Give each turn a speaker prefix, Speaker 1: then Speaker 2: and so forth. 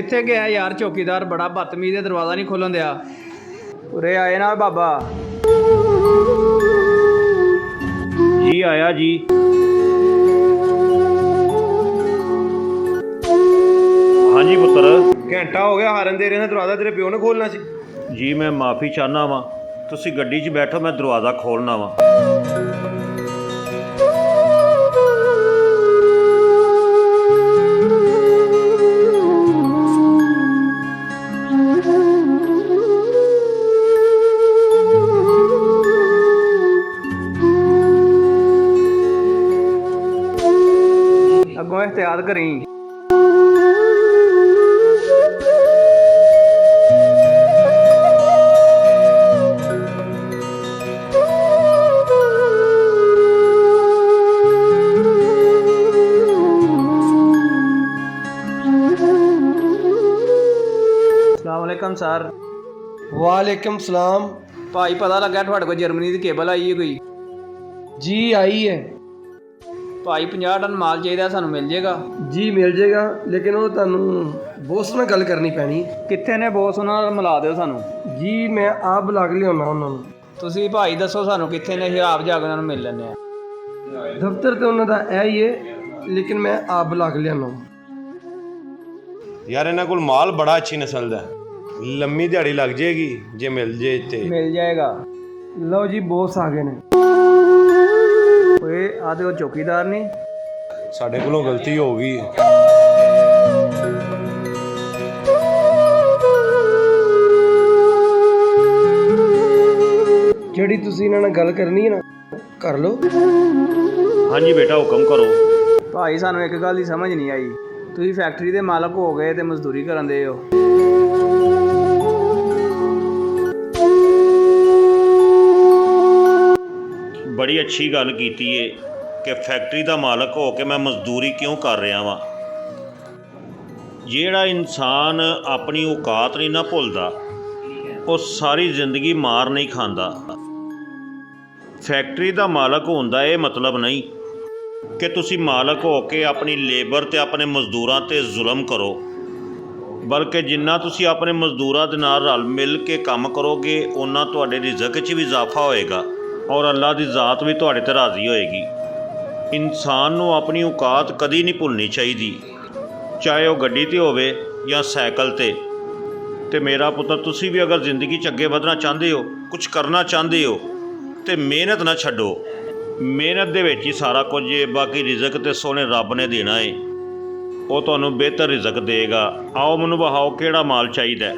Speaker 1: कित्थे गया यार चौकीदार? बड़ा बदतमीज है, दरवाज़ा नहीं खोलन दिया। उरे आए ना बाबा
Speaker 2: जी। आया जी। हाँ जी पुत्र।
Speaker 3: घंटा हो गया हारन दे रहे ने, दरवाजा तेरे प्यो ने खोलना सी।
Speaker 2: जी मैं माफ़ी चाहना वा, तुसी गड्डी 'च बैठो, मैं दरवाज़ा खोलना वा।
Speaker 1: अगों एहतियात करी। अस्सलामुअलैकुम सर।
Speaker 4: वालेकुम सलाम।
Speaker 1: भाई पता लगा थोड़े को जर्मनी की केबल आई है कोई?
Speaker 4: जी आई है
Speaker 1: भाई 50 टन माल चाहिए, सानू मिल जाएगा?
Speaker 4: जी मिल जाएगा, लेकिन वो तुहानू बॉस ਨਾਲ ਗੱਲ ਕਰਨੀ ਪੈਣੀ।
Speaker 1: कित्थे ने बॉस? ਉਹਨਾਂ ਨਾਲ ਮਿਲਾ ਦਿਓ ਸਾਨੂੰ।
Speaker 4: जी मैं आप बुला के लियाਉਣਾ ਉਹਨਾਂ ਨੂੰ।
Speaker 1: ਤੁਸੀਂ ਭਾਈ ਦੱਸੋ ਸਾਨੂੰ ਕਿੱਥੇ ਨੇ, ਆਪ ਜਾ ਕੇ ਉਹਨਾਂ ਨੂੰ ਮਿਲ ਲੈਂਦੇ ਆ।
Speaker 4: ਦਫ਼ਤਰ ਤੇ ਉਹਨਾਂ ਦਾ ਇਹ ਹੀ ਹੈ, ਲੇਕਿਨ ਮੈਂ ਆਪ ਬੁਲਾ ਕੇ ਲਿਆਉਣਾ।
Speaker 3: ਯਾਰ ਇਹਨਾਂ ਕੋਲ ਮਾਲ ਬੜਾ ਅੱਛੀ ਨਸਲ ਦਾ, ਲੰਮੀ ਦਿਹਾੜੀ ਲੱਗ ਜਾਏਗੀ ਜੇ ਮਿਲ ਜੇ ਇੱਥੇ।
Speaker 1: ਮਿਲ ਜਾਏਗਾ।
Speaker 4: ਲਓ ਜੀ ਬੌਸ ਆ ਗਏ ਨੇ।
Speaker 1: ਓਏ ਆ ਤੇ ਉਹ ਚੌਕੀਦਾਰ ਨਹੀਂ?
Speaker 3: ਸਾਡੇ ਕੋਲੋਂ ਗਲਤੀ ਹੋ ਗਈ।
Speaker 4: ਜਿਹੜੀ ਤੁਸੀਂ ਇਹਨਾਂ ਨਾਲ ਗੱਲ ਕਰਨੀ ਹੈ ਨਾ, ਕਰ ਲਓ।
Speaker 2: हाँ जी बेटा हुक्म करो।
Speaker 1: ਭਾਈ ਸਾਨੂੰ ਇੱਕ ਗੱਲ ਦੀ ਸਮਝ ਨਹੀਂ ਆਈ, ਤੁਸੀਂ ਫੈਕਟਰੀ ਦੇ ਮਾਲਕ ਹੋ ਗਏ ਤੇ ਮਜ਼ਦੂਰੀ ਕਰਨ ਦੇ ਹੋ।
Speaker 2: बड़ी अच्छी गल कीती है कि फैक्ट्री का मालक हो के मैं मजदूरी क्यों कर रहा वां। ਜਿਹੜਾ ਇਨਸਾਨ ਆਪਣੀ ਔਕਾਤ ਨਹੀਂ ਨਾ ਭੁੱਲਦਾ, ਉਹ ਸਾਰੀ ਜ਼ਿੰਦਗੀ ਮਾਰ ਨਹੀਂ ਖਾਂਦਾ। ਫੈਕਟਰੀ ਦਾ ਮਾਲਕ ਹੋਣ ਦਾ ਇਹ ਮਤਲਬ ਨਹੀਂ ਕਿ ਤੁਸੀਂ ਮਾਲਕ ਹੋ ਕੇ ਆਪਣੀ ਲੇਬਰ ਤੇ ਆਪਣੇ ਮਜ਼ਦੂਰਾਂ ਤੇ ਜ਼ੁਲਮ ਕਰੋ, ਬਲਕਿ ਜਿੰਨਾ ਤੁਸੀਂ ਆਪਣੇ ਮਜ਼ਦੂਰਾਂ ਦੇ ਨਾਲ ਰਲ ਮਿਲ ਕੇ ਕੰਮ ਕਰੋਗੇ, ਉਨਾ ਤੁਹਾਡੇ ਰਿਜ਼ਕ 'ਚ ਵੀ ਇਜ਼ਾਫਾ ਹੋਏਗਾ ਔਰ ਅੱਲਾ ਦੀ ਜ਼ਾਤ ਵੀ ਤੁਹਾਡੇ 'ਤੇ ਰਾਜ਼ੀ ਹੋਏਗੀ। ਇਨਸਾਨ ਨੂੰ ਆਪਣੀ ਔਕਾਤ ਕਦੀ ਨਹੀਂ ਭੁੱਲਣੀ ਚਾਹੀਦੀ, ਚਾਹੇ ਉਹ ਗੱਡੀ 'ਤੇ ਹੋਵੇ ਜਾਂ ਸਾਈਕਲ 'ਤੇ। ਤੇ ਮੇਰਾ ਪੁੱਤਰ, ਤੁਸੀਂ ਵੀ ਅਗਰ ਜ਼ਿੰਦਗੀ 'ਚ ਅੱਗੇ ਵਧਣਾ ਚਾਹੁੰਦੇ ਹੋ, ਕੁਝ ਕਰਨਾ ਚਾਹੁੰਦੇ ਹੋ, ਤੇ ਮਿਹਨਤ ਨਾ ਛੱਡੋ। ਮਿਹਨਤ ਦੇ ਵਿੱਚ ਹੀ ਸਾਰਾ ਕੁਝ ਹੈ, ਬਾਕੀ ਰਿਜ਼ਕ ਤੇ ਸੋਹਣੇ ਰੱਬ ਨੇ ਦੇਣਾ ਹੈ, ਉਹ ਤੁਹਾਨੂੰ ਬਿਹਤਰ ਰਿਜ਼ਕ ਦੇਗਾ। ਆਓ ਮੈਨੂੰ ਵਹਾਓ ਕਿਹੜਾ ਮਾਲ ਚਾਹੀਦਾ ਹੈ।